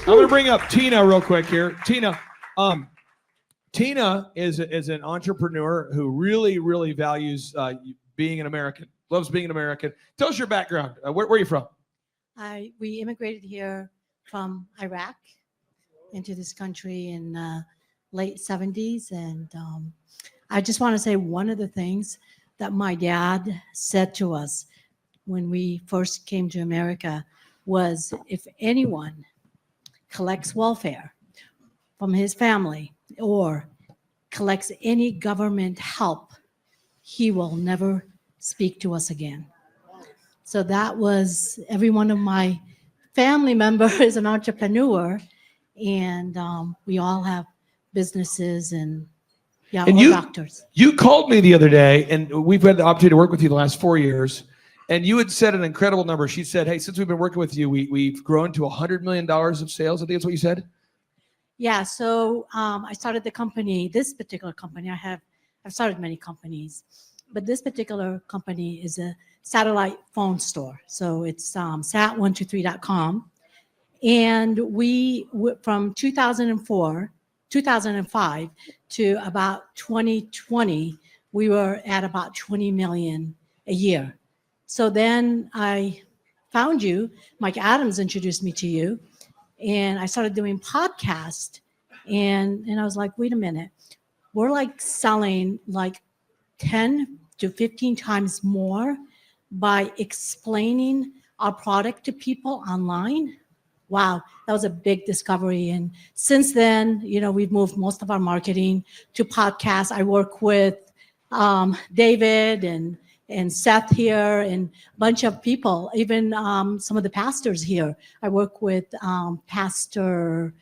I'm going to bring up Tina real quick here. Tina, Tina is an entrepreneur who really, really values being an American, loves being an American. Tell us your background. Where are you from? We immigrated here from Iraq into this country in late 70s. And I just want to say one of the things that my dad said to us when we first came to America was, if anyone collects welfare from his family or collects any government help, he will never speak to us again. So that was, every one of my family members is an entrepreneur, and we all have businesses and we're doctors. You called me the other day, and we've had the opportunity to work with you the last 4 years, and you had said an incredible number. She said, hey, since we've been working with you, we've grown to $100 million of sales. I think that's what you said. Yeah, so I started the company, this particular company. I've started many companies, but this particular company is a satellite phone store. So it's sat123.com. And we, from 2005 to about 2020, we were at about 20 million a year. So then I found you, Mike Adams introduced me to you, and I started doing podcasts, and I was like, wait a minute, we're like selling like 10 to 15 times more by explaining our product to people online. Wow, that was a big discovery. And since then, we've moved most of our marketing to podcasts. I work with David and Seth here and a bunch of people, even some of the pastors here. I work with Pastor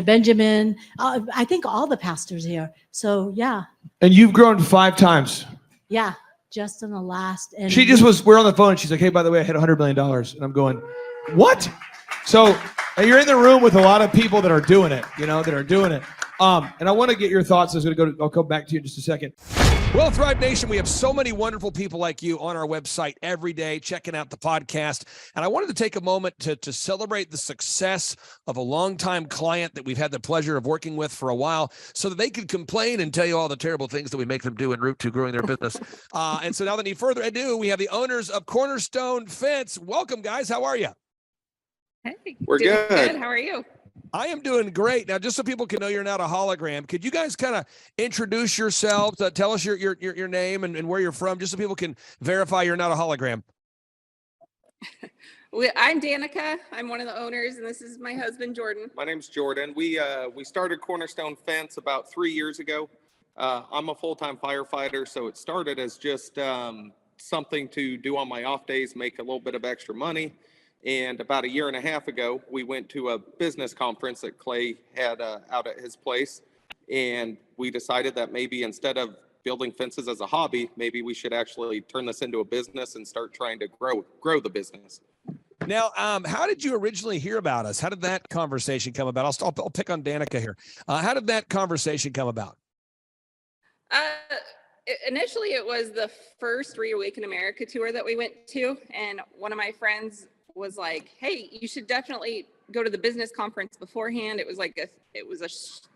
Benjamin. I think all the pastors here. So, yeah. And you've grown 5 times. Yeah, just in the last. And we're on the phone, and she's like, hey, by the way, I hit $100 million. And I'm going, what? So you're in the room with a lot of people that are doing it, And I want to get your thoughts. I'll come back to you in just a second. Well, Thrive Nation, we have so many wonderful people like you on our website every day checking out the podcast. And I wanted to take a moment to celebrate the success of a longtime client that we've had the pleasure of working with for a while so that they could complain and tell you all the terrible things that we make them do en route to growing their business. And so now, without any further ado, we have the owners of Cornerstone Fence. Welcome, guys. How are you? Hey, we're good. How are you? I am doing great. Now, just so people can know you're not a hologram, could you guys kind of introduce yourselves? Tell us your name and where you're from, just so people can verify you're not a hologram. I'm Danica. I'm one of the owners, and this is my husband, Jordan. My name's Jordan. We started Cornerstone Fence about 3 years ago. I'm a full-time firefighter, so it started as just something to do on my off days, make a little bit of extra money. And about 1.5 years ago, we went to a business conference that Clay had out at his place. And we decided that maybe instead of building fences as a hobby, maybe we should actually turn this into a business and start trying to grow the business. Now, how did you originally hear about us? How did that conversation come about? I'll pick on Danica here. How did that conversation come about? Initially, it was the first Reawaken America tour that we went to. And one of my friends was like, hey, you should definitely go to the business conference beforehand. It was like a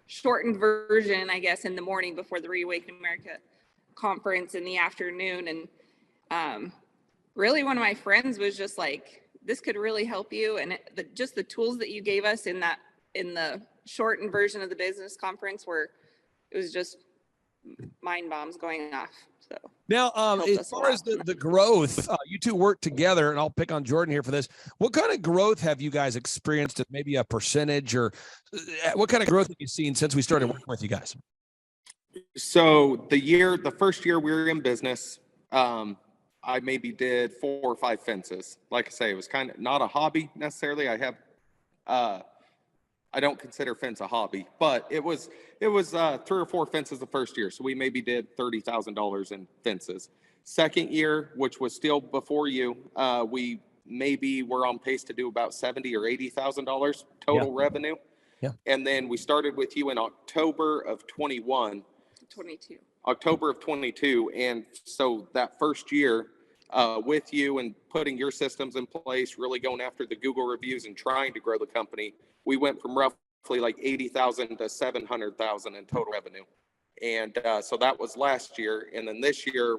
shortened version, I guess, in the morning before the Reawaken America conference in the afternoon. And really one of my friends was just like, this could really help you. And just the tools that you gave us in the shortened version of the business conference it was just mind bombs going off. So now, as far as the growth, you two work together, and I'll pick on Jordan here for this. What kind of growth have you guys experienced? Maybe a percentage, or what kind of growth have you seen since we started working with you guys? So the first year we were in business, I maybe did 4 or 5 fences. Like I say, it was kind of not a hobby necessarily. I don't consider fence a hobby, but it was 3 or 4 fences the first year. So we maybe did $30,000 in fences. Second year, which was still before you, we maybe were on pace to do about $70,000 or $80,000 total revenue. Yeah. And then we started with you in October of 22. October of 22. And so that first year, with you and putting your systems in place, really going after the Google reviews and trying to grow the company, we went from roughly like 80,000 to 700,000 in total revenue. And so that was last year. And then this year,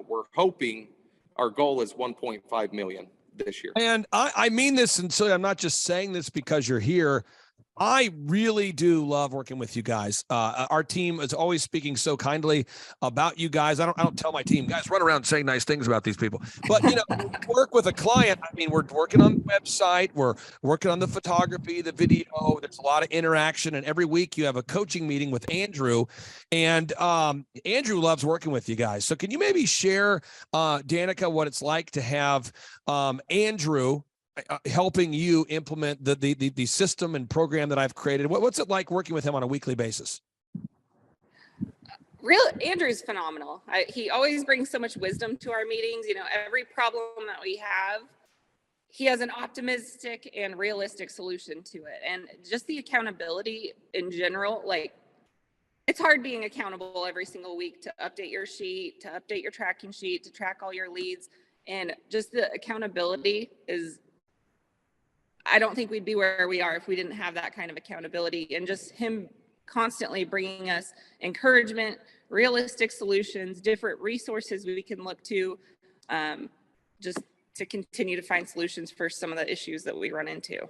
we're hoping our goal is 1.5 million this year. And I mean this sincerely. I'm not just saying this because you're here. I really do love working with you guys. Our team is always speaking so kindly about you guys. I don't tell my team, guys, run around saying nice things about these people. But when you work with a client, I mean, we're working on the website, we're working on the photography, the video. There's a lot of interaction, and every week you have a coaching meeting with Andrew, and Andrew loves working with you guys. So can you maybe share, Danica, what it's like to have Andrew helping you implement the system and program that I've created? What's it like working with him on a weekly basis? Andrew's phenomenal. He always brings so much wisdom to our meetings. Every problem that we have, he has an optimistic and realistic solution to it. And just the accountability in general, like, it's hard being accountable every single week to update your sheet, to update your tracking sheet, to track all your leads. And just the accountability is, I don't think we'd be where we are if we didn't have that kind of accountability, and just him constantly bringing us encouragement, realistic solutions, different resources we can look to, just to continue to find solutions for some of the issues that we run into.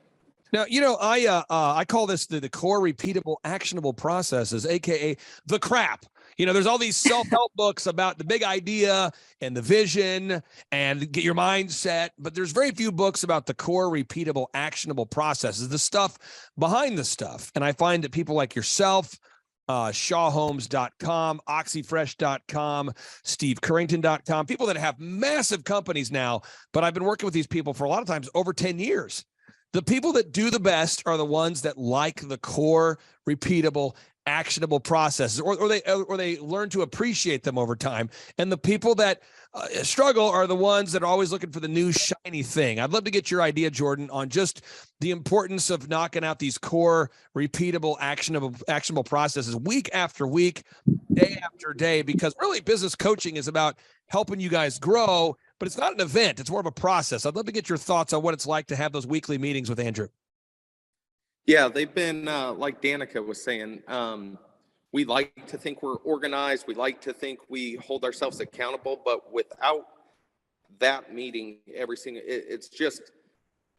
Now, I call this the core repeatable actionable processes, AKA the crap. There's all these self-help books about the big idea and the vision and get your mindset, but there's very few books about the core repeatable actionable processes, the stuff behind the stuff. And I find that people like yourself, shawhomes.com, oxyfresh.com, stevecurrington.com, people that have massive companies now, but I've been working with these people for a lot of times over 10 years. The people that do the best are the ones that like the core repeatable actionable processes, or they learn to appreciate them over time. And the people that struggle are the ones that are always looking for the new shiny thing. I'd love to get your idea, Jordan, on just the importance of knocking out these core repeatable actionable processes week after week, day after day, because really business coaching is about helping you guys grow, but it's not an event. It's more of a process. I'd love to get your thoughts on what it's like to have those weekly meetings with Andrew. Yeah, they've been, like Danica was saying, we like to think we're organized. We like to think we hold ourselves accountable, but without that meeting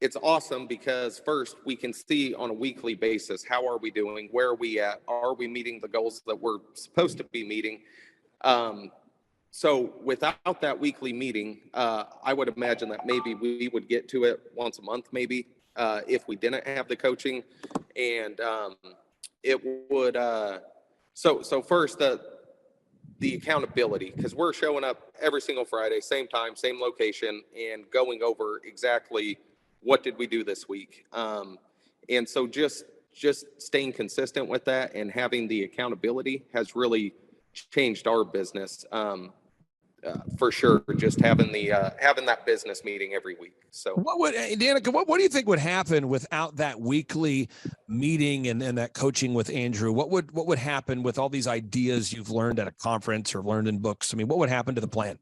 it's awesome, because first we can see on a weekly basis, how are we doing? Where are we at? Are we meeting the goals that we're supposed to be meeting? So without that weekly meeting, I would imagine that maybe we would get to it once a month, maybe, if we didn't have the coaching. And it would, so first, the accountability, because we're showing up every single Friday, same time, same location, and going over exactly what did we do this week. And so just staying consistent with that and having the accountability has really changed our business. For sure, just having that business meeting every week. So Danica, what do you think would happen without that weekly meeting and that coaching with Andrew? What would happen with all these ideas you've learned at a conference or learned in books? I mean, what would happen to the plan?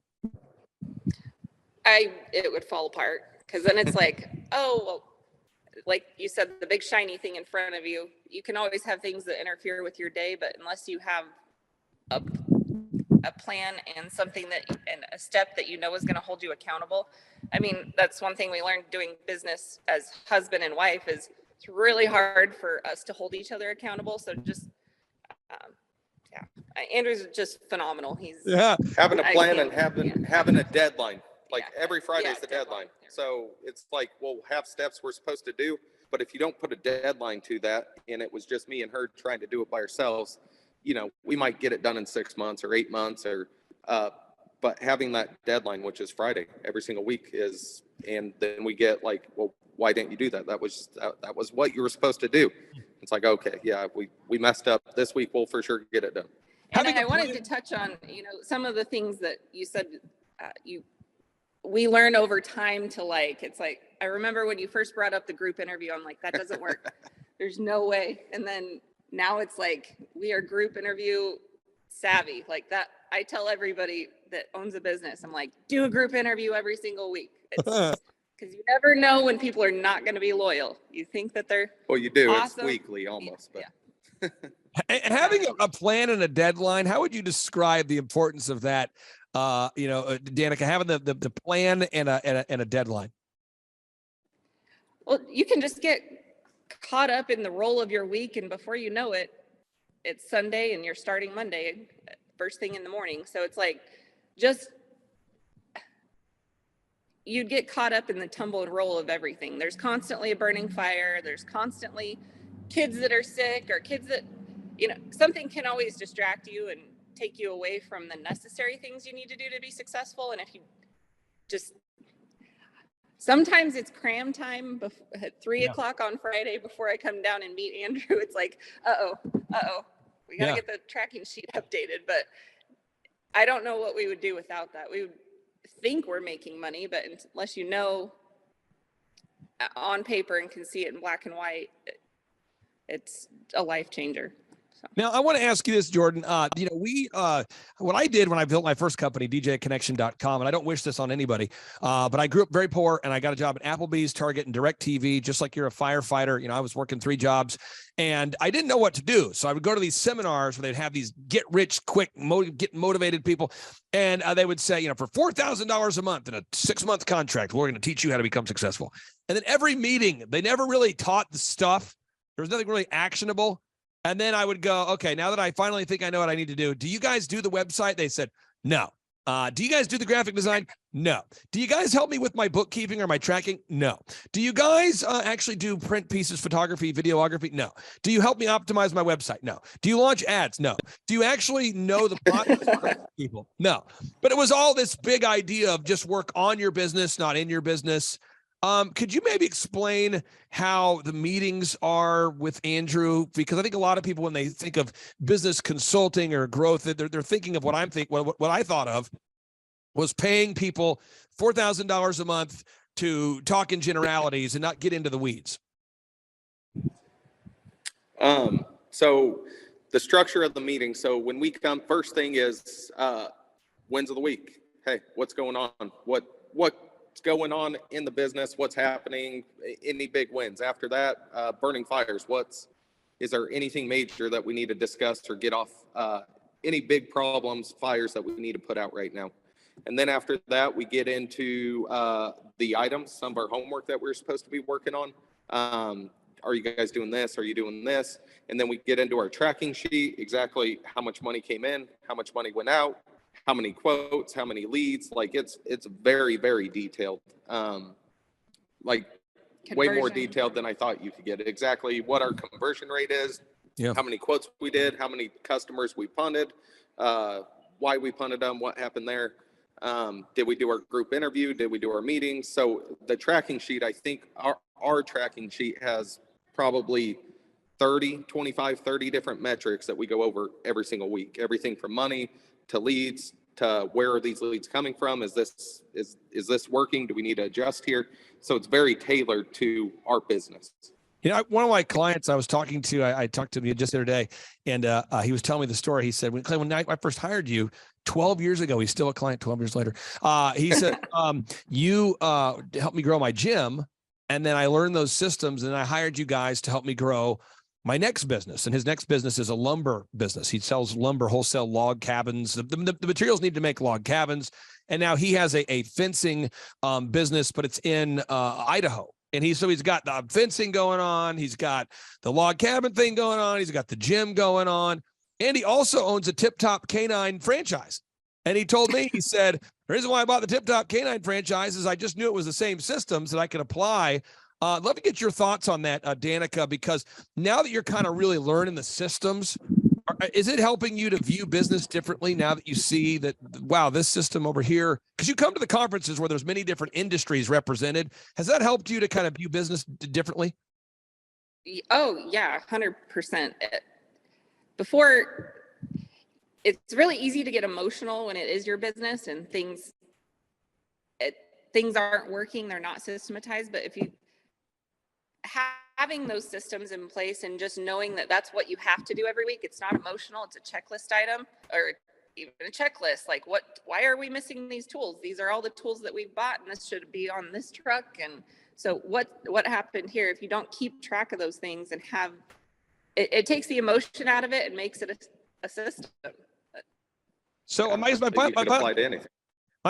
It would fall apart, because then it's like, oh, well, like you said, the big shiny thing in front of you, you can always have things that interfere with your day, but unless you have a plan and and a step that is going to hold you accountable. I mean, that's one thing we learned doing business as husband and wife, is it's really hard for us to hold each other accountable. So just, Andrew's just phenomenal. He's having a plan and having a deadline. Like every Friday is the deadline. So it's like, we'll have steps we're supposed to do, but if you don't put a deadline to that, and it was just me and her trying to do it by ourselves, we might get it done in 6 months or 8 months, but having that deadline, which is Friday every single week, and then we get like, well, why didn't you do that? That was what you were supposed to do. It's like, okay, yeah, we messed up this week. We'll for sure get it done. And I wanted to touch on, some of the things that you said, we learn over time to like. It's like, I remember when you first brought up the group interview, I'm like, that doesn't work. There's no way. And then now it's like, we are group interview savvy like that. I tell everybody that owns a business, I'm like, do a group interview every single week. Because you never know when people are not going to be loyal. You think that they're Well, you do. awesome. It's weekly almost, but. Yeah. Having a plan and a deadline, how would you describe the importance of that? Danica, having the plan and a deadline. Well, you can just get caught up in the roll of your week, and before you know it, it's Sunday and you're starting Monday first thing in the morning. So it's like, just, you'd get caught up in the tumble and roll of everything. There's constantly a burning fire. There's constantly kids that are sick, or kids that, something can always distract you and take you away from the necessary things you need to do to be successful. And if you just, sometimes it's cram time at 3:00 on Friday before I come down and meet Andrew. It's like, we got to get the tracking sheet updated. But I don't know what we would do without that. We would think we're making money, but unless you know on paper and can see it in black and white, it's a life changer. So. Now, I want to ask you this, Jordan. What I did when I built my first company, djconnection.com, and I don't wish this on anybody, but I grew up very poor and I got a job at Applebee's, Target, and DirecTV, just like you're a firefighter. I was working 3 jobs and I didn't know what to do. So I would go to these seminars where they'd have these get rich quick, get motivated people. And they would say, for $4,000 a month and a 6-month contract, we're going to teach you how to become successful. And then every meeting, they never really taught the stuff. There was nothing really actionable. And then I would go, okay, now that I finally think I know what I need to do you guys do the website? They said, no. Do you guys do the graphic design? No. Do you guys help me with my bookkeeping or my tracking? No. Do you guys actually do print pieces, photography, videography? No. Do you help me optimize my website? No. Do you launch ads? No. Do you actually know the process? People? No. But it was all this big idea of just work on your business, not in your business. Could you maybe explain how the meetings are with Andrew? Because I think a lot of people, when they think of business consulting or growth, they're thinking of what I thought of was paying people $4,000 a month to talk in generalities and not get into the weeds. So the structure of the meeting. So when we come, first thing is wins of the week. Hey, what's going on? What's going on in the business? What's happening? Any big wins? After that, burning fires. Is there anything major that we need to discuss or get off? Any big problems, fires that we need to put out right now? And then after that, we get into the items, some of our homework that we're supposed to be working on. Are you guys doing this? Are you doing this? And then we get into our tracking sheet, exactly how much money came in, how much money went out, how many quotes, how many leads. Like it's very, very detailed. Way more detailed than I thought you could get. Exactly what our conversion rate is, how many quotes we did, how many customers we punted, why we punted them, what happened there. Did we do our group interview? Did we do our meetings? So the tracking sheet, I think our tracking sheet has probably 30 different metrics that we go over every single week. Everything from money to leads to where are these leads coming from? Is this working? Do we need to adjust here? So it's very tailored to our business. One of my clients I was talking to, I talked to him just the other day, and he was telling me the story. He said, when I first hired you 12 years ago, he's still a client 12 years later. He said, you helped me grow my gym. And then I learned those systems and I hired you guys to help me grow my next business. And his next business is a lumber business. He sells lumber, wholesale log cabins. The materials need to make log cabins. And now he has a fencing business, but it's in Idaho. And he's got the fencing going on. He's got the log cabin thing going on. He's got the gym going on. And he also owns a Tip Top Canine franchise. And he told me, he said, the reason why I bought the Tip Top Canine franchise is I just knew it was the same systems that I could apply. I'd love to get your thoughts on that, Danica, because now that you're kind of really learning the systems, is it helping you to view business differently now that you see that, wow, this system over here, because you come to the conferences where there's many different industries represented. Has that helped you to kind of view business differently? Oh, yeah, 100%. Before, it's really easy to get emotional when it is your business and things aren't working, they're not systematized. But if you having those systems in place and just knowing that that's what you have to do every week. It's not emotional. It's a checklist item, or even a checklist. Like, why are we missing these tools? These are all the tools that we've bought, and this should be on this truck. And so what happened here, if you don't keep track of those things and have, it takes the emotion out of it and makes it a system. So You could apply to anything.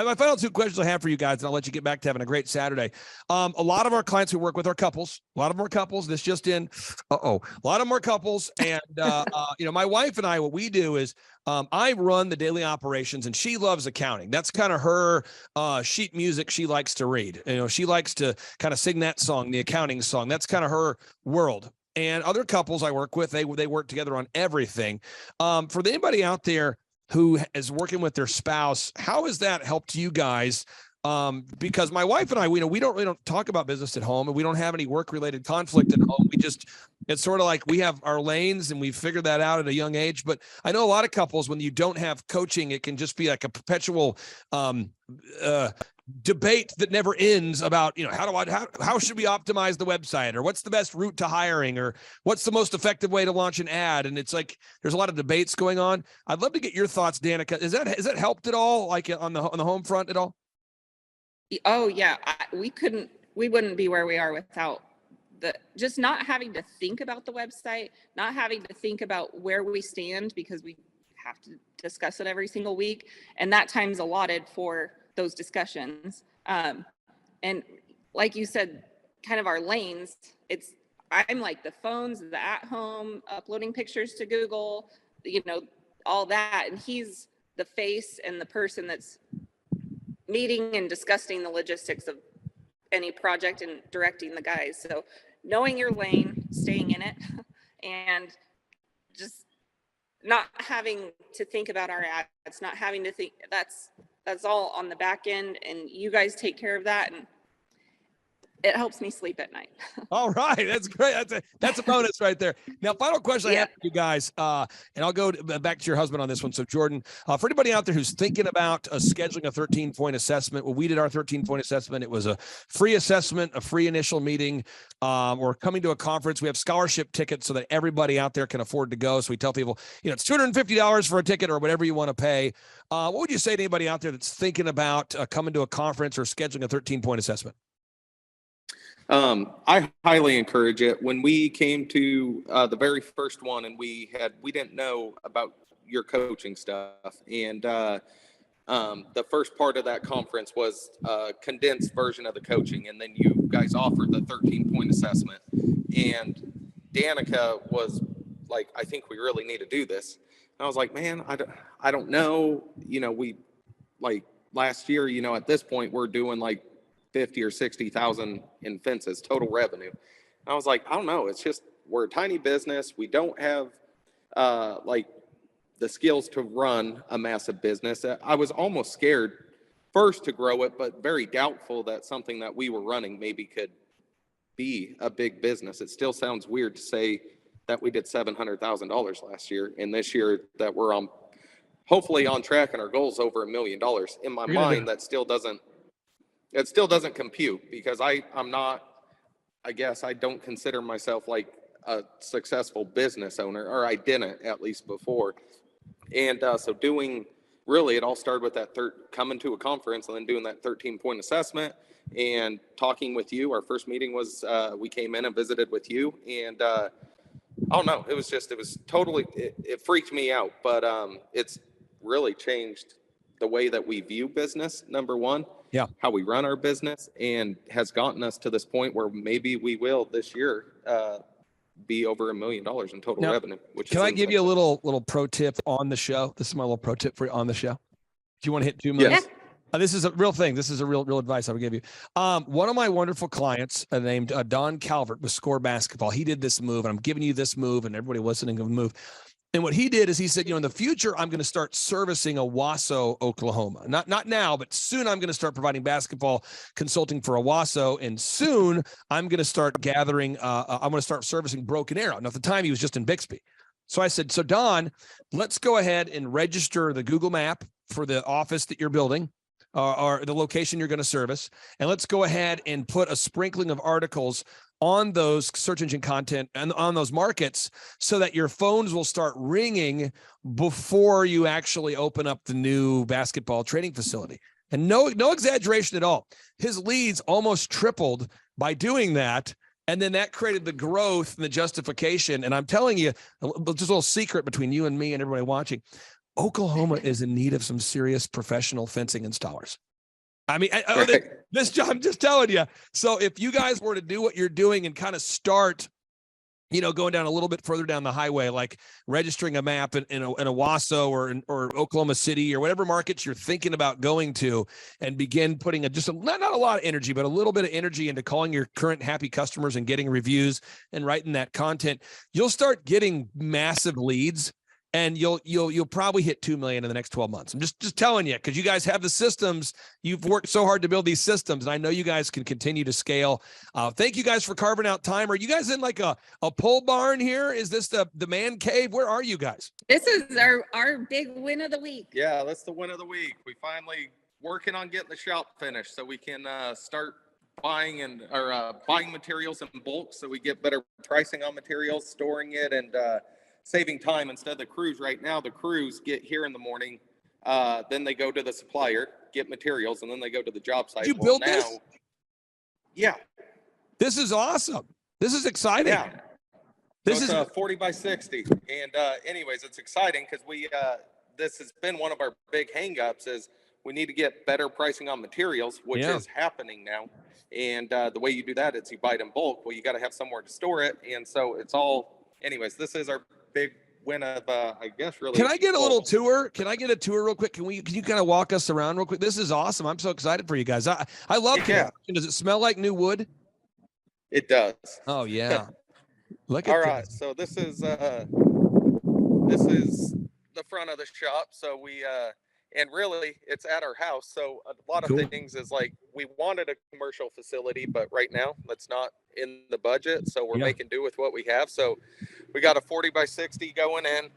my final two questions I have for you guys, and I'll let you get back to having a great Saturday. A lot of our clients we work with are couples. A lot of them are couples. This just in. A lot of them are couples. And, my wife and I, what we do is I run the daily operations, and she loves accounting. That's kind of her sheet music she likes to read. She likes to kind of sing that song, the accounting song. That's kind of her world. And other couples I work with, they work together on everything. For anybody out there who is working with their spouse, how has that helped you guys? Because my wife and I, we don't really talk about business at home, and we don't have any work-related conflict at home. It's sort of like we have our lanes, and we figured that out at a young age. But I know a lot of couples, when you don't have coaching, it can just be like a perpetual debate that never ends about, how should we optimize the website, or what's the best route to hiring, or what's the most effective way to launch an ad. And it's like, there's a lot of debates going on. I'd love to get your thoughts, Danica. Has that helped at all? Like on the home front at all? Oh yeah. We wouldn't be where we are without just not having to think about the website, not having to think about where we stand, because we have to discuss it every single week. And that time's allotted for those discussions. And like you said, kind of our lanes, I'm like the phones, the at home, uploading pictures to Google, all that. And he's the face and the person that's meeting and discussing the logistics of any project and directing the guys. So knowing your lane, staying in it, and just not having to think about our ads, not having to think, that's all on the back end, and you guys take care of that, and it helps me sleep at night. All right. That's great. That's a bonus right there. Now, final question I have for you guys, and I'll go back to your husband on this one. So Jordan, for anybody out there who's thinking about scheduling a 13-point assessment, well, we did our 13-point assessment. It was a free assessment, a free initial meeting, or coming to a conference. We have scholarship tickets so that everybody out there can afford to go. So we tell people, it's $250 for a ticket or whatever you want to pay. What would you say to anybody out there that's thinking about coming to a conference or scheduling a 13-point assessment? I highly encourage it. When we came to the very first one, and we didn't know about your coaching stuff, and the first part of that conference was a condensed version of the coaching, and then you guys offered the 13-point assessment, and Danica was like, I think we really need to do this. And I was like, man, I don't know. We like last year, at this point we're doing like 50 or 60,000 in fences total revenue. And I was like, I don't know. It's just, we're a tiny business. We don't have like the skills to run a massive business. I was almost scared first to grow it, but very doubtful that something that we were running maybe could be a big business. It still sounds weird to say that we did $700,000 last year, and this year that we're hopefully on track, and our goal's over $1 million. In my mind, that still doesn't compute, because I'm not, I guess I don't consider myself like a successful business owner, or I didn't, at least before. And so it all started with that coming to a conference and then doing that 13-point assessment and talking with you. Our first meeting was, we came in and visited with you, and I don't know, it freaked me out, but it's really changed the way that we view business, number one. Yeah. How we run our business, and has gotten us to this point where maybe we will this year be over $1 million in total revenue. Can I give you a little pro tip on the show? This is my little pro tip for you on the show. Do you want to hit 2 million? Yes. This is a real thing. This is a real advice I would give you. One of my wonderful clients named Don Calvert with Score Basketball. He did this move, and I'm giving you this move, and everybody listening to the move. And what he did is he said, in the future, I'm going to start servicing Owasso, Oklahoma. Not now, but soon I'm going to start providing basketball consulting for Owasso. And soon I'm going to start gathering, I'm going to start servicing Broken Arrow. Now, at the time, he was just in Bixby. So I said, so Don, let's go ahead and register the Google map for the office that you're building, or the location you're going to service. And let's go ahead and put a sprinkling of articles on those search engine content and on those markets so that your phones will start ringing before you actually open up the new basketball training facility. And no exaggeration at all. His leads almost tripled by doing that. And then that created the growth and the justification. And I'm telling you, just a little secret between you and me and everybody watching, Oklahoma is in need of some serious professional fencing installers. I mean, I'm just telling you. So if you guys were to do what you're doing and kind of start, going down a little bit further down the highway, like registering a map in Owasso or Oklahoma City or whatever markets you're thinking about going to, and begin putting not a lot of energy, but a little bit of energy into calling your current happy customers and getting reviews and writing that content, you'll start getting massive leads. And you'll probably hit 2 million in the next 12 months. I'm just telling you, because you guys have the systems. You've worked so hard to build these systems, and I know you guys can continue to scale. Thank you guys for carving out time. Are you guys in like a pole barn here? Is this the man cave? Where are you guys? This is our big win of the week. Yeah, that's the win of the week. We finally working on getting the shop finished so we can start buying buying materials in bulk, so we get better pricing on materials, storing it, and saving time instead of the crews. Right now, the crews get here in the morning, then they go to the supplier, get materials, and then they go to the job site. Did you build this? Yeah. This is awesome. This is exciting. Yeah. This is 40 by 60. And anyways, it's exciting because this has been one of our big hangups is we need to get better pricing on materials, which is happening now. And the way you do that is you buy it in bulk. Well, you got to have somewhere to store it. And so it's all, anyways, this is our big win of, I guess, really. Can I get a little tour? Can I get a tour real quick? Can you kind of walk us around real quick? This is awesome. I'm so excited for you guys. I love it. Does it smell like new wood? It does. Oh yeah. Look at all right. So this is the front of the shop. So we and really it's at our house. So a lot of things is like we wanted a commercial facility, but right now that's not in the budget. So we're making do with what we have. So we got a 40 by 60 going in.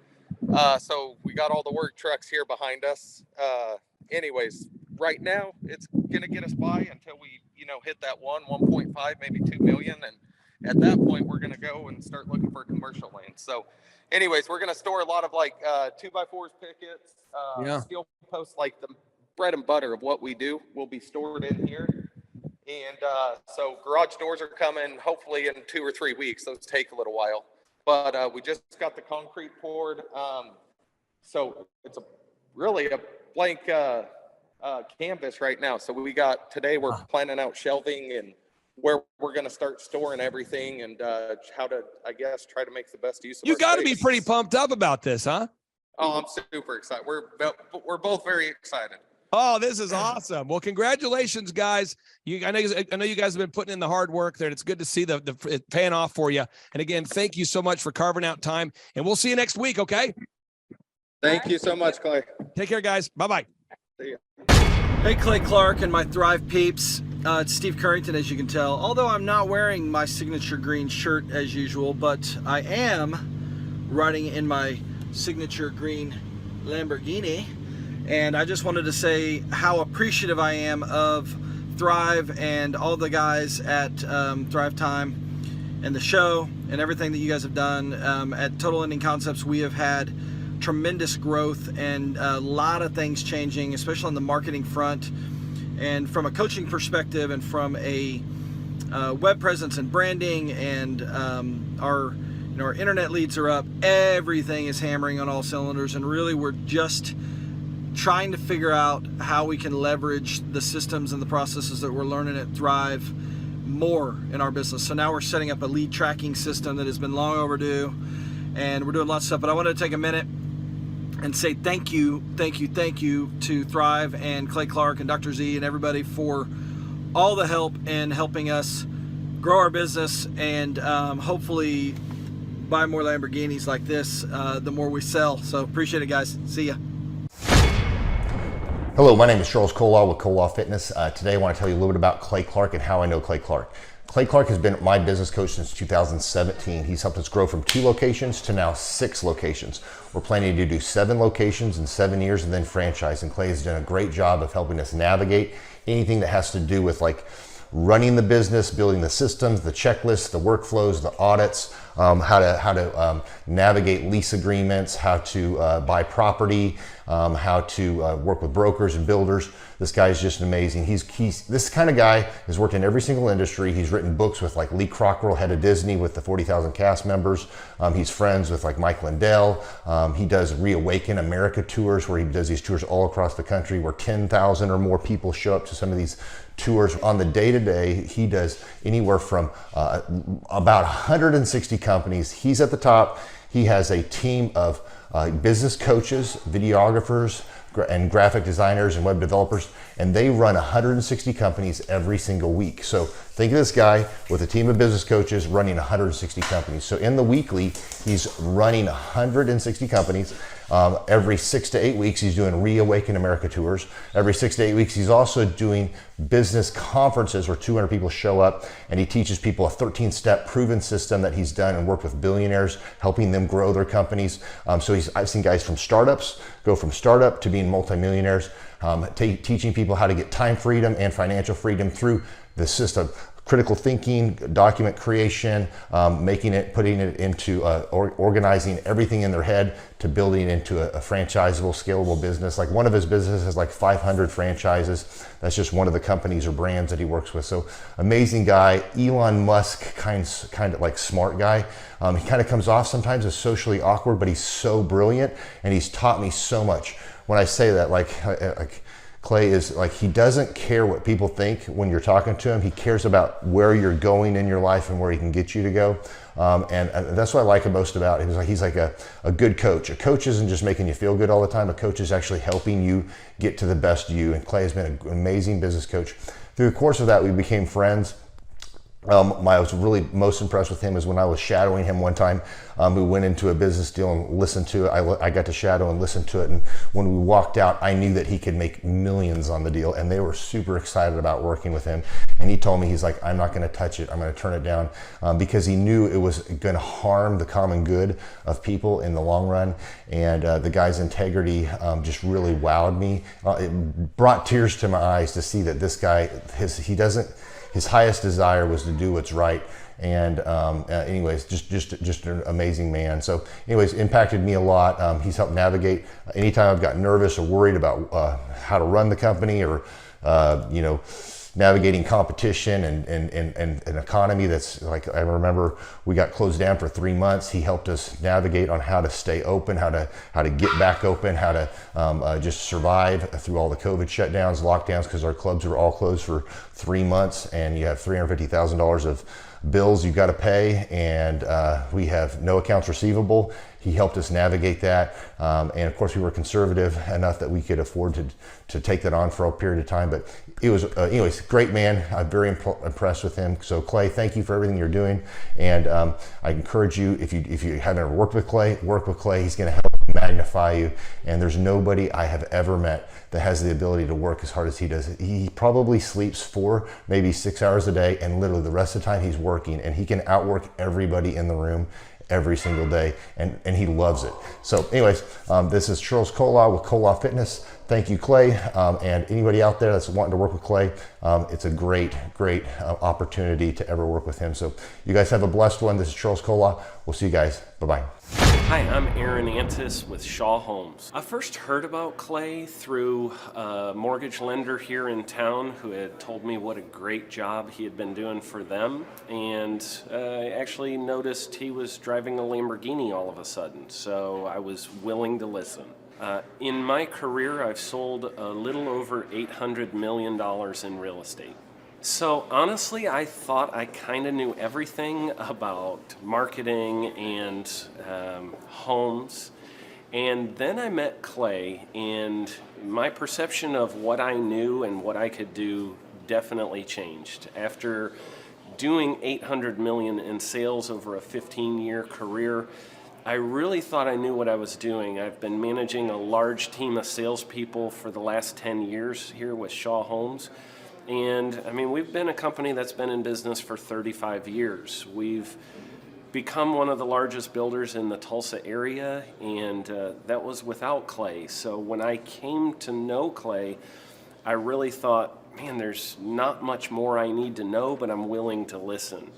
So we got all the work trucks here behind us. Anyways, right now it's going to get us by until we, hit that 1.5, maybe 2 million. And at that point, we're going to go and start looking for commercial land. So anyways, we're going to store a lot of like 2x4s, pickets, steel posts, like the bread and butter of what we do will be stored in here. And so garage doors are coming hopefully in 2 or 3 weeks. Those take a little while, but we just got the concrete poured. So it's really a blank canvas right now. So today we're planning out shelving and where we're going to start storing everything and how to, I guess, try to make the best use of it. You got to be pretty pumped up about this, huh? Oh, I'm super excited. We're both very excited. Oh, this is awesome. Well, congratulations, guys. I know you guys have been putting in the hard work there. And it's good to see the paying off for you. And again, thank you so much for carving out time. And we'll see you next week, okay? Thank you so much, Clay. Take care, guys. Bye-bye. See ya. Hey, Clay Clark and my Thrive peeps. It's Steve Currington, as you can tell. Although I'm not wearing my signature green shirt as usual, but I am riding in my signature green Lamborghini. And I just wanted to say how appreciative I am of Thrive and all the guys at Thrivetime and the show and everything that you guys have done. At Total Ending Concepts, we have had tremendous growth and a lot of things changing, especially on the marketing front. And from a coaching perspective and from a web presence and branding and our internet leads are up. Everything is hammering on all cylinders, and really we're just trying to figure out how we can leverage the systems and the processes that we're learning at Thrive more in our business. So now we're setting up a lead tracking system that has been long overdue, and we're doing lots of stuff. But I wanted to take a minute and say thank you to Thrive and Clay Clark and Dr. Z and everybody for all the help in helping us grow our business and hopefully buy more Lamborghinis like this the more we sell. So appreciate it, guys. See ya. Hello, my name is Charles Kolaw with Kolaw Fitness. Today I want to tell you a little bit about Clay Clark and how I know Clay Clark. Clay Clark has been my business coach since 2017. He's helped us grow from 2 locations to now 6 locations. We're planning to do 7 locations in 7 years and then franchise. And Clay has done a great job of helping us navigate anything that has to do with like running the business, building the systems, the checklists, the workflows, the audits, how to navigate lease agreements, how to buy property, how to work with brokers and builders. This guy is just amazing. He's this kind of guy has worked in every single industry. He's written books with like Lee Cockrell, head of Disney, with the 40,000 cast members. He's friends with like Mike Lindell. He does Reawaken America tours, where he does these tours all across the country, where 10,000 or more people show up to some of these tours. On the day-to-day, he does anywhere from about 160 companies. He's at the top. He has a team of business coaches, videographers, and graphic designers and web developers, and they run 160 companies every single week. So think of this guy with a team of business coaches running 160 companies. So in the weekly, he's running 160 companies. Every 6 to 8 weeks, he's doing Reawaken America tours. Every 6 to 8 weeks, he's also doing business conferences where 200 people show up, and he teaches people a 13-step proven system that he's done and worked with billionaires, helping them grow their companies. So I've seen guys from startups go from startup to being multimillionaires, teaching people how to get time freedom and financial freedom through the system. Critical thinking, document creation, putting it into organizing everything in their head to building it into a franchisable, scalable business. Like one of his businesses has like 500 franchises. That's just one of the companies or brands that he works with. So amazing guy. Elon Musk, kind of like smart guy. He kind of comes off sometimes as socially awkward, but he's so brilliant, and he's taught me so much. When I say that, like Clay is like, he doesn't care what people think when you're talking to him. He cares about where you're going in your life and where he can get you to go. And that's what I like most about him. He's like a good coach. A coach isn't just making you feel good all the time. A coach is actually helping you get to the best you. And Clay has been an amazing business coach. Through the course of that, we became friends. I was really most impressed with him is when I was shadowing him one time. We went into a business deal and listened to it. I got to shadow and listen to it. And when we walked out, I knew that he could make millions on the deal. And they were super excited about working with him. And he told me, he's like, I'm not going to touch it. I'm going to turn it down, because he knew it was going to harm the common good of people in the long run. And the guy's integrity just really wowed me. It brought tears to my eyes to see that this guy, his highest desire was to do what's right. And anyways, just an amazing man. So anyways, impacted me a lot. He's helped navigate anytime I've got nervous or worried about how to run the company, or navigating competition and an economy that's like, I remember we got closed down for 3 months. He helped us navigate on how to stay open, how to get back open, how to just survive through all the COVID shutdowns, lockdowns, because our clubs were all closed for 3 months, and you have $350,000 of bills you got to pay, and we have no accounts receivable. He helped us navigate that, and of course we were conservative enough that we could afford to take that on for a period of time. But it was anyways, great man. I'm very impressed with him. So Clay, thank you for everything you're doing, and I encourage you, if you haven't ever worked with Clay, work with Clay. He's going to help magnify you, and there's nobody I have ever met that has the ability to work as hard as he does. He probably sleeps 4, maybe 6 hours a day, and literally the rest of the time he's working, and he can outwork everybody in the room every single day, and he loves it. So anyways, this is Charles Kola with Kola Fitness. Thank you, Clay. And anybody out there that's wanting to work with Clay, it's a great opportunity to ever work with him. So you guys have a blessed one. This is Charles Kola. We'll see you guys. Bye-bye. Hi, I'm Aaron Antis with Shaw Homes. I first heard about Clay through a mortgage lender here in town who had told me what a great job he had been doing for them, and I actually noticed he was driving a Lamborghini all of a sudden, so I was willing to listen. In my career, I've sold a little over $800 million in real estate. So honestly, I thought I kind of knew everything about marketing and homes. And then I met Clay, and my perception of what I knew and what I could do definitely changed. After doing $800 million in sales over a 15-year career, I really thought I knew what I was doing. I've been managing a large team of salespeople for the last 10 years here with Shaw Homes. And I mean, we've been a company that's been in business for 35 years. We've become one of the largest builders in the Tulsa area, and that was without Clay. So when I came to know Clay, I really thought, man, there's not much more I need to know, but I'm willing to listen.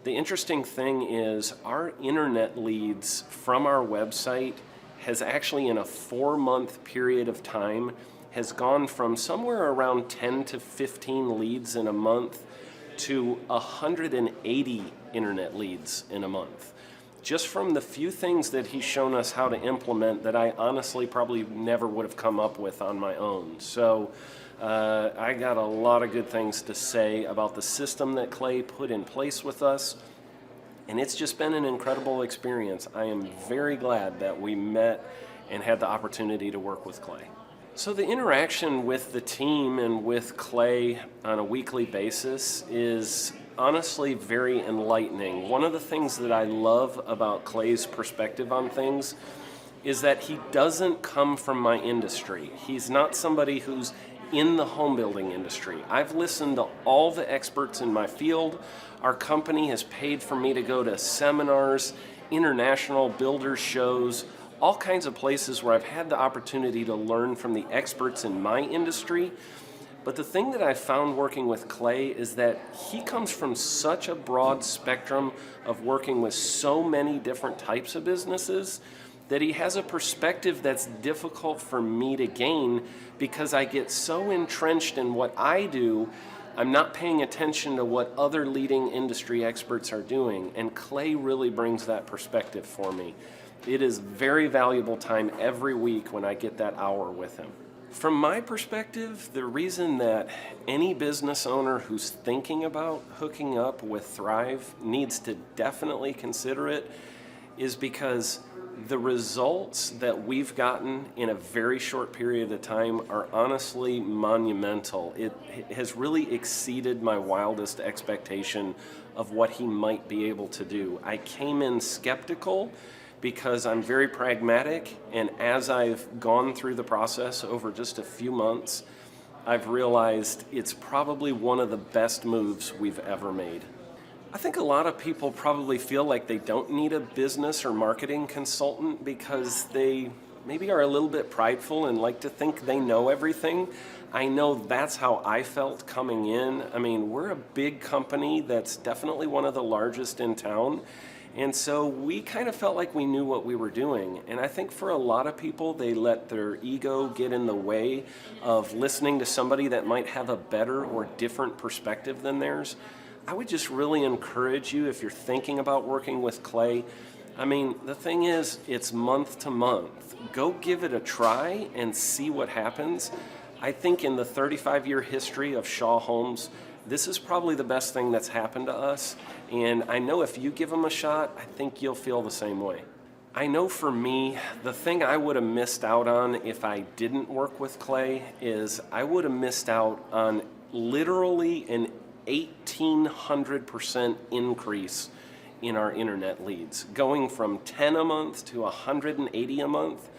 The interesting thing is our internet leads from our website has actually, in a 4-month period of time, has gone from somewhere around 10 to 15 leads in a month to 180 internet leads in a month. Just from the few things that he's shown us how to implement that I honestly probably never would have come up with on my own. So I got a lot of good things to say about the system that Clay put in place with us. And it's just been an incredible experience. I am very glad that we met and had the opportunity to work with Clay. So the interaction with the team and with Clay on a weekly basis is honestly very enlightening. One of the things that I love about Clay's perspective on things is that he doesn't come from my industry. He's not somebody who's in the home building industry. I've listened to all the experts in my field. Our company has paid for me to go to seminars, international builder shows, all kinds of places where I've had the opportunity to learn from the experts in my industry. But the thing that I found working with Clay is that he comes from such a broad spectrum of working with so many different types of businesses that he has a perspective that's difficult for me to gain because I get so entrenched in what I do, I'm not paying attention to what other leading industry experts are doing. And Clay really brings that perspective for me. It is very valuable time every week when I get that hour with him. From my perspective, the reason that any business owner who's thinking about hooking up with Thrive needs to definitely consider it is because the results that we've gotten in a very short period of time are honestly monumental. It has really exceeded my wildest expectation of what he might be able to do. I came in skeptical because I'm very pragmatic, and as I've gone through the process over just a few months, I've realized it's probably one of the best moves we've ever made. I think a lot of people probably feel like they don't need a business or marketing consultant because they maybe are a little bit prideful and like to think they know everything. I know that's how I felt coming in. I mean, we're a big company that's definitely one of the largest in town. And so we kind of felt like we knew what we were doing. And I think for a lot of people, they let their ego get in the way of listening to somebody that might have a better or different perspective than theirs. I would just really encourage you, if you're thinking about working with Clay, I mean, the thing is, it's month to month. Go give it a try and see what happens. I think in the 35-year history of Shaw Homes, this is probably the best thing that's happened to us. And I know if you give them a shot, I think you'll feel the same way. I know for me, the thing I would have missed out on if I didn't work with Clay is I would have missed out on literally an 1,800% increase in our internet leads. Going from 10 a month to 180 a month,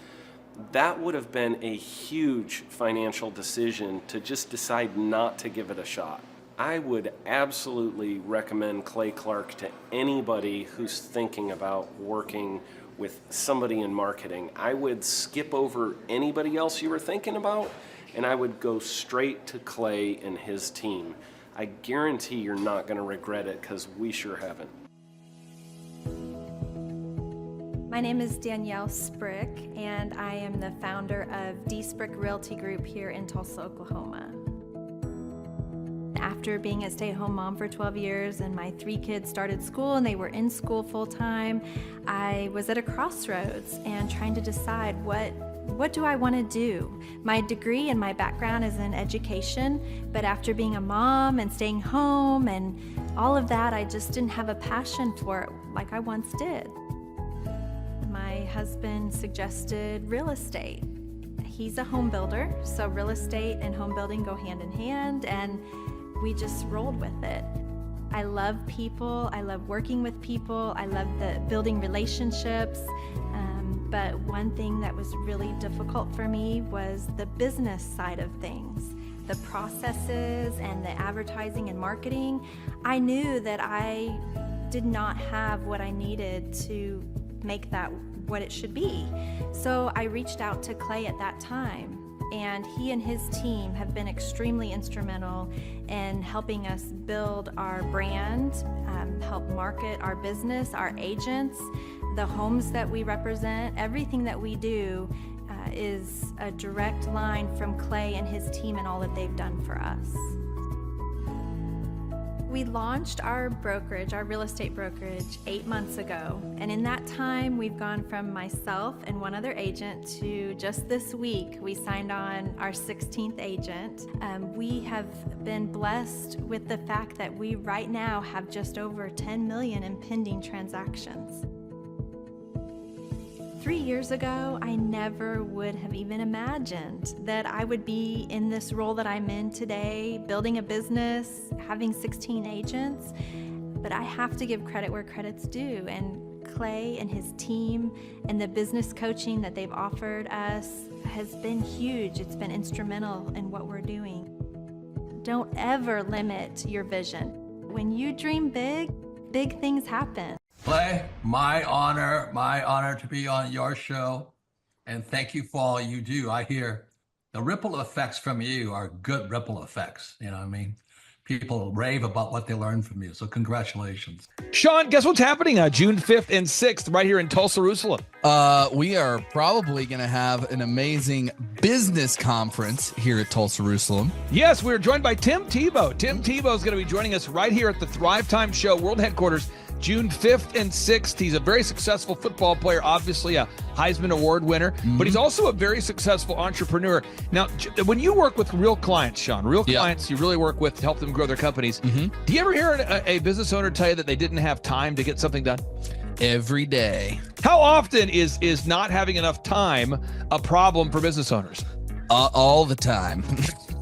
that would have been a huge financial decision to just decide not to give it a shot. I would absolutely recommend Clay Clark to anybody who's thinking about working with somebody in marketing. I would skip over anybody else you were thinking about, and I would go straight to Clay and his team. I guarantee you're not going to regret it because we sure haven't. My name is Danielle Sprick, and I am the founder of D Sprick Realty Group here in Tulsa, Oklahoma. After being a stay-at-home mom for 12 years and my 3 kids started school and they were in school full-time, I was at a crossroads and trying to decide what do I want to do? My degree and my background is in education, but after being a mom and staying home and all of that, I just didn't have a passion for it like I once did. My husband suggested real estate. He's a home builder, so real estate and home building go hand in hand, and we just rolled with it. I love people, I love working with people, I love the building relationships, but one thing that was really difficult for me was the business side of things. The processes and the advertising and marketing. I knew that I did not have what I needed to make that what it should be. So I reached out to Clay at that time and he and his team have been extremely instrumental in helping us build our brand, help market our business, our agents, the homes that we represent. Everything that we do is a direct line from Clay and his team and all that they've done for us. We launched our brokerage, our real estate brokerage, 8 months ago. And in that time, we've gone from myself and one other agent to just this week, we signed on our 16th agent. We have been blessed with the fact that we right now have just over 10 million in pending transactions. 3 years ago, I never would have even imagined that I would be in this role that I'm in today, building a business, having 16 agents. But I have to give credit where credit's due. And Clay and his team and the business coaching that they've offered us has been huge. It's been instrumental in what we're doing. Don't ever limit your vision. When you dream big, big things happen. Clay, my honor to be on your show, and thank you for all you do. I hear the ripple effects from you are good ripple effects. You know what I mean? People rave about what they learned from you, so congratulations. Sean, guess what's happening June 5th and 6th right here in Tulsa, Jerusalem? We are probably going to have an amazing business conference here at Tulsa, Jerusalem. Yes, we're joined by Tim Tebow. Tim Tebow is going to be joining us right here at the Thrivetime Show World Headquarters, June 5th and 6th. He's a very successful football player, obviously a Heisman Award winner, but he's also a very successful entrepreneur. Now, when you work with real clients, Sean, clients you really work with to help them grow their companies, do you ever hear a business owner tell you that they didn't have time to get something done? Every day. How often is not having enough time a problem for business owners? All the time.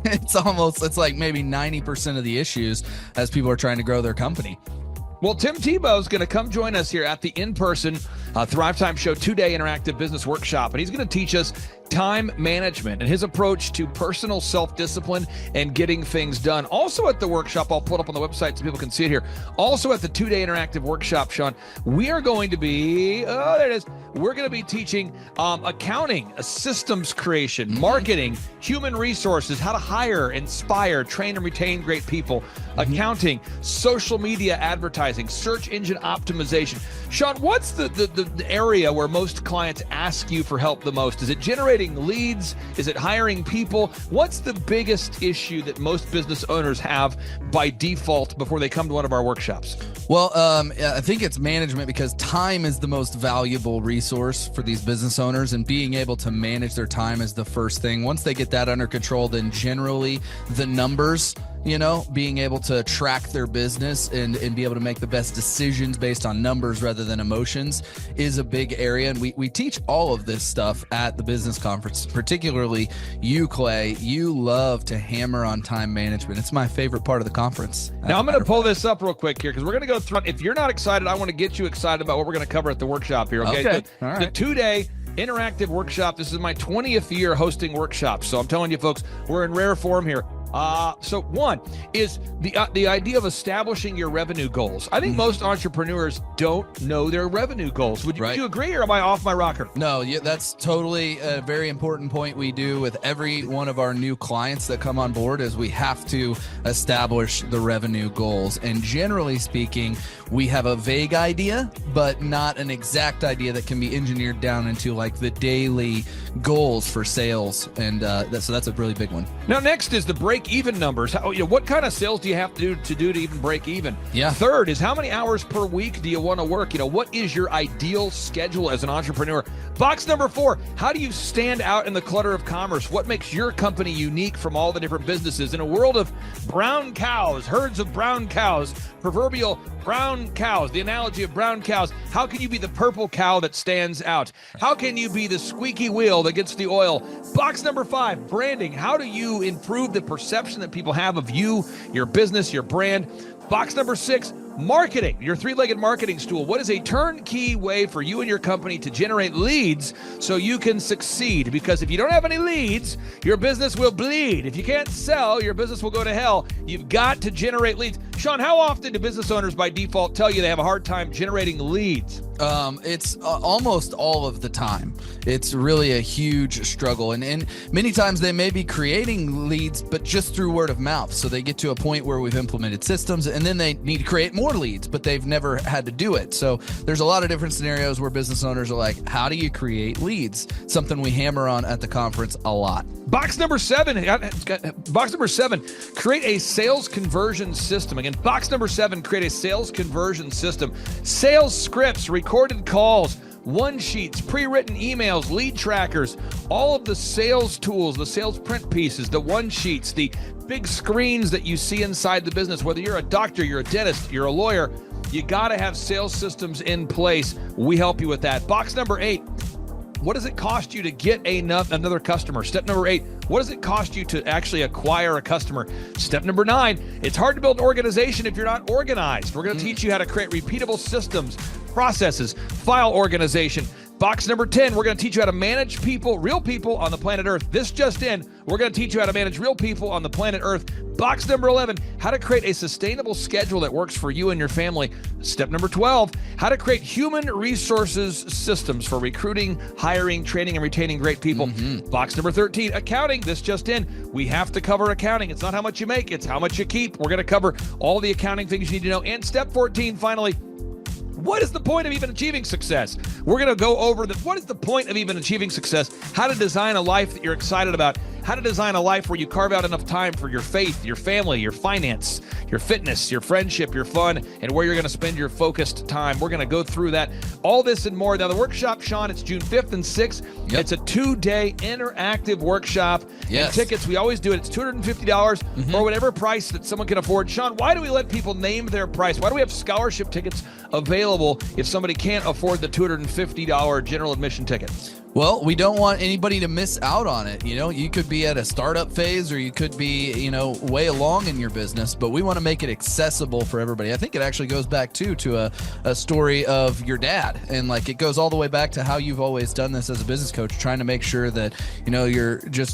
It's like maybe 90% of the issues as people are trying to grow their company. Well, Tim Tebow is going to come join us here at the in-person Thrivetime Show 2-day interactive business workshop, and he's going to teach us time management and his approach to personal self-discipline and getting things done. Also at the workshop, I'll put up on the website so people can see it here. Also at the 2-day interactive workshop, Sean, we are going to be, there it is. We're going to be teaching accounting, systems creation, marketing, human resources, how to hire, inspire, train, and retain great people, accounting, social media advertising, search engine optimization. Sean, what's the area where most clients ask you for help the most? Is it generating leads? Is it hiring people? What's the biggest issue that most business owners have by default before they come to one of our workshops? Well, I think it's management, because time is the most valuable resource for these business owners, and being able to manage their time is the first thing. Once they get that under control, then generally the numbers, being able to track their business and be able to make the best decisions based on numbers rather than emotions is a big area. And we teach all of this stuff at the business conference, particularly you, Clay. You love to hammer on time management. It's my favorite part of the conference. Now, I'm going to pull this up real quick here because we're going to go through. If you're not excited, I want to get you excited about what we're going to cover at the workshop here. Okay. All right. The 2-day interactive workshop. This is my 20th year hosting workshops. So I'm telling you, folks, we're in rare form here. So one is the idea of establishing your revenue goals. I think most entrepreneurs don't know their revenue goals. Would you agree, or am I off my rocker? No, that's totally a very important point we do with every one of our new clients that come on board, is we have to establish the revenue goals. And generally speaking, we have a vague idea, but not an exact idea that can be engineered down into like the daily goals for sales. And so that's a really big one. Now, next is the break-even numbers. What kind of sales do you have to do to even break even? Yeah. Third is, how many hours per week do you want to work? What is your ideal schedule as an entrepreneur? Box number 4, how do you stand out in the clutter of commerce? What makes your company unique from all the different businesses? In a world of brown cows, herds of brown cows, proverbial brown cows, the analogy of brown cows, how can you be the purple cow that stands out? How can you be the squeaky wheel that gets the oil? Box number 5, branding. How do you improve the perception that people have of you, your business, your brand? Box number 6, marketing, your 3-legged marketing stool. What is a turnkey way for you and your company to generate leads so you can succeed? Because if you don't have any leads, your business will bleed. If you can't sell, your business will go to hell. You've got to generate leads. Sean, how often do business owners by default tell you they have a hard time generating leads? It's almost all of the time. It's really a huge struggle. And many times they may be creating leads, but just through word of mouth. So they get to a point where we've implemented systems and then they need to create more leads, but they've never had to do it. So there's a lot of different scenarios where business owners are like, how do you create leads? Something we hammer on at the conference a lot. Box number 7, create a sales conversion system. Again, box number 7, create a sales conversion system. Sales scripts, recorded calls, one sheets, pre-written emails, lead trackers, all of the sales tools, the sales print pieces, the one sheets, the big screens that you see inside the business. Whether you're a doctor, you're a dentist, you're a lawyer, you got to have sales systems in place. We help you with that. Box number 8. What does it cost you to get another customer? Step number 8, what does it cost you to actually acquire a customer? Step number 9, it's hard to build an organization if you're not organized. We're going to teach you how to create repeatable systems, processes, file organization. Box number 10, we're going to teach you how to manage people, real people on the planet Earth. This just in, we're going to teach you how to manage real people on the planet Earth. Box number 11, how to create a sustainable schedule that works for you and your family. Step number 12, how to create human resources systems for recruiting, hiring, training, and retaining great people. Box number 13, accounting. This just in, we have to cover accounting. It's not how much you make, it's how much you keep. We're going to cover all the accounting things you need to know. And step 14, finally, what is the point of even achieving success? We're going to go over what is the point of even achieving success, how to design a life that you're excited about, how to design a life where you carve out enough time for your faith, your family, your finance, your fitness, your friendship, your fun, and where you're going to spend your focused time. We're going to go through that, all this and more. Now, the workshop, Sean, it's June 5th and 6th. Yep. It's a 2-day interactive workshop. Yes. And tickets, we always do it. It's $250 or whatever price that someone can afford. Sean, why do we let people name their price? Why do we have scholarship tickets available if somebody can't afford the $250 general admission ticket? Well, we don't want anybody to miss out on it. You know, you could be at a startup phase or you could be, way along in your business, but we want to make it accessible for everybody. I think it actually goes back to a story of your dad. And like, it goes all the way back to how you've always done this as a business coach, trying to make sure that,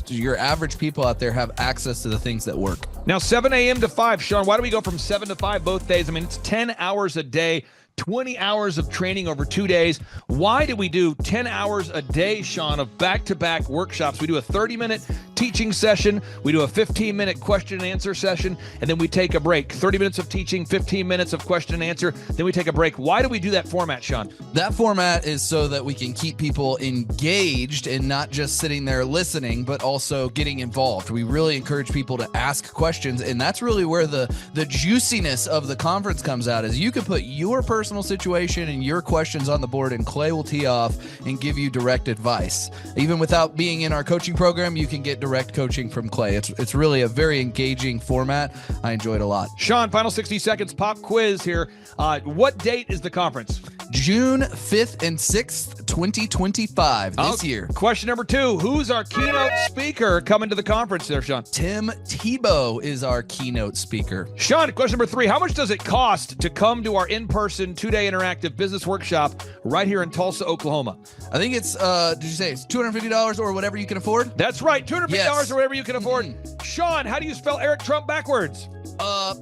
your average people out there have access to the things that work. Now, 7 a.m. to 5, Sean, why do we go from 7 to 5 both days? I mean, it's 10 hours a day. 20 hours of training over 2 days. Why do we do 10 hours a day, Sean, of back-to-back workshops? We do a 30-minute teaching session. We do a 15-minute question and answer session, and then we take a break. 30 minutes of teaching, 15 minutes of question and answer, then we take a break. Why do we do that format, Sean? That format is so that we can keep people engaged and not just sitting there listening, but also getting involved. We really encourage people to ask questions, and that's really where the juiciness of the conference comes out, is you can put your personal situation and your questions on the board, and Clay will tee off and give you direct advice. Even without being in our coaching program, you can get direct coaching from Clay. It's really a very engaging format. I enjoy it a lot. Sean, final 60 seconds pop quiz here. What date is the conference? June 5th and 6th, 2025, this year. Question number 2, who's our keynote speaker coming to the conference there, Sean? Tim Tebow is our keynote speaker. Sean, question number 3, how much does it cost to come to our in-person 2-day interactive business workshop right here in Tulsa, Oklahoma? I think it's, did you say it's $250 or whatever you can afford? That's right, $250 Yes. or whatever you can afford. Sean, how do you spell Eric Trump backwards?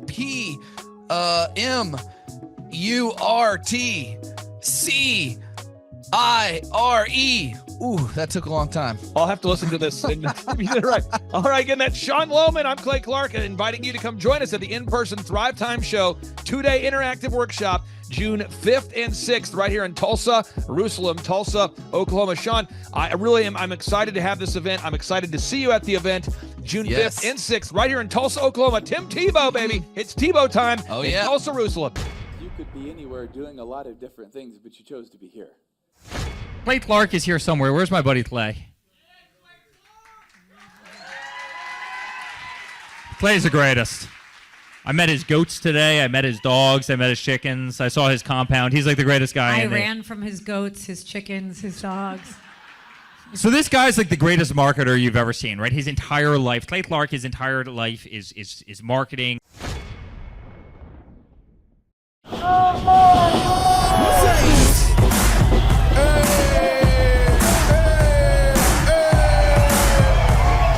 P-M-U-R-T-C-I-R-E. Ooh, that took a long time. I'll have to listen to this. And you did it right. All right, again, that's Sean Lohman. I'm Clay Clark, inviting you to come join us at the in-person Thrivetime Show 2-day interactive workshop, June 5th and 6th, right here in Tulsa, Oklahoma. Sean, I'm excited to have this event. I'm excited to see you at the event, June 5th and 6th, right here in Tulsa, Oklahoma. Tim Tebow, baby. It's Tebow time in Tulsa, Jerusalem. You could be anywhere doing a lot of different things, but you chose to be here. Clay Clark is here somewhere. Where's my buddy Clay? Clay's the greatest. I met his goats today. I met his dogs. I met his chickens. I saw his compound. He's like the greatest guy. I ran from his goats, his chickens, his dogs. So this guy's like the greatest marketer you've ever seen, right? His entire life, Clay Clark, his entire life is marketing.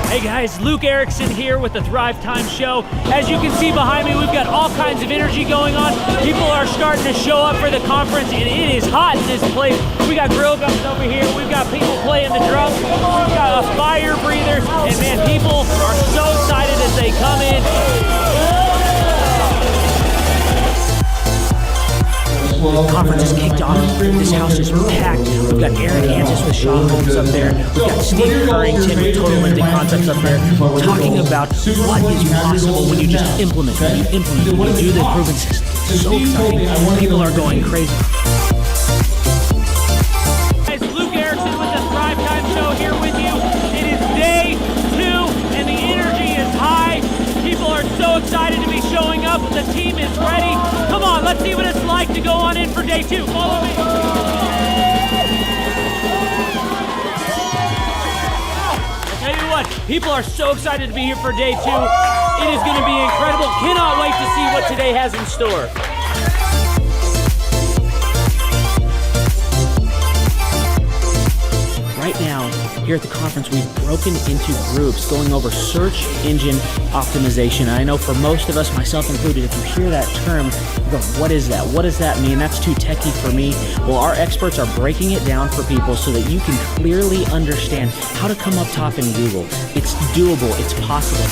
Hey guys, Luke Erickson here with the Thrivetime Show. As you can see behind me, we've got all kinds of energy going on. People are starting to show up for the conference, and it is hot in this place. We got grill guns over here. We've got people playing the drums. We've got a fire breather, and man, people are so excited as they come in. The conference is kicked off. This house is packed. We've got Aaron Antis with Shaw Homes up there. We've got Steve Currington with Total Lending Concepts up there talking about what is possible when you just implement, when you do the proven system. It's so exciting. People are going crazy. Guys, Luke Erickson with the Thrivetime Show here with you. It is day 2 and the energy is high. People are so excited to be showing up. The team is ready. Come on, let's see what it's like to go on in for day 2. Follow me. I'll tell you what, people are so excited to be here for day 2. It is going to be incredible. Cannot wait to see what today has in store. Right now, here at the conference, we've broken into groups going over search engine optimization. I know for most of us, myself included, if you hear that term, you go, what is that? What does that mean? That's too techie for me. Well, our experts are breaking it down for people so that you can clearly understand how to come up top in Google. It's doable. It's possible.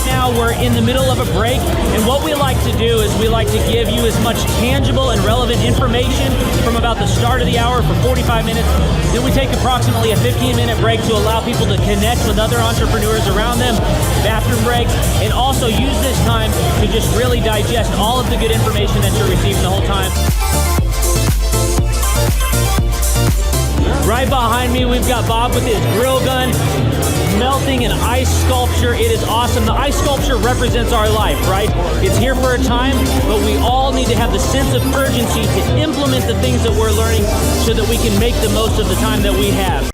Now we're in the middle of a break, and what we like to do is we like to give you as much tangible and relevant information from about the start of the hour for 45 minutes. Then we take approximately a 15-minute break to allow people to connect with other entrepreneurs around them, bathroom breaks, and also use this time to just really digest all of the good information that you're receiving the whole time. Right behind me, we've got Bob with his grill gun, melting an ice sculpture. It is awesome. The ice sculpture represents our life, right? It's here for a time, but we all need to have the sense of urgency to implement the things that we're learning so that we can make the most of the time that we have.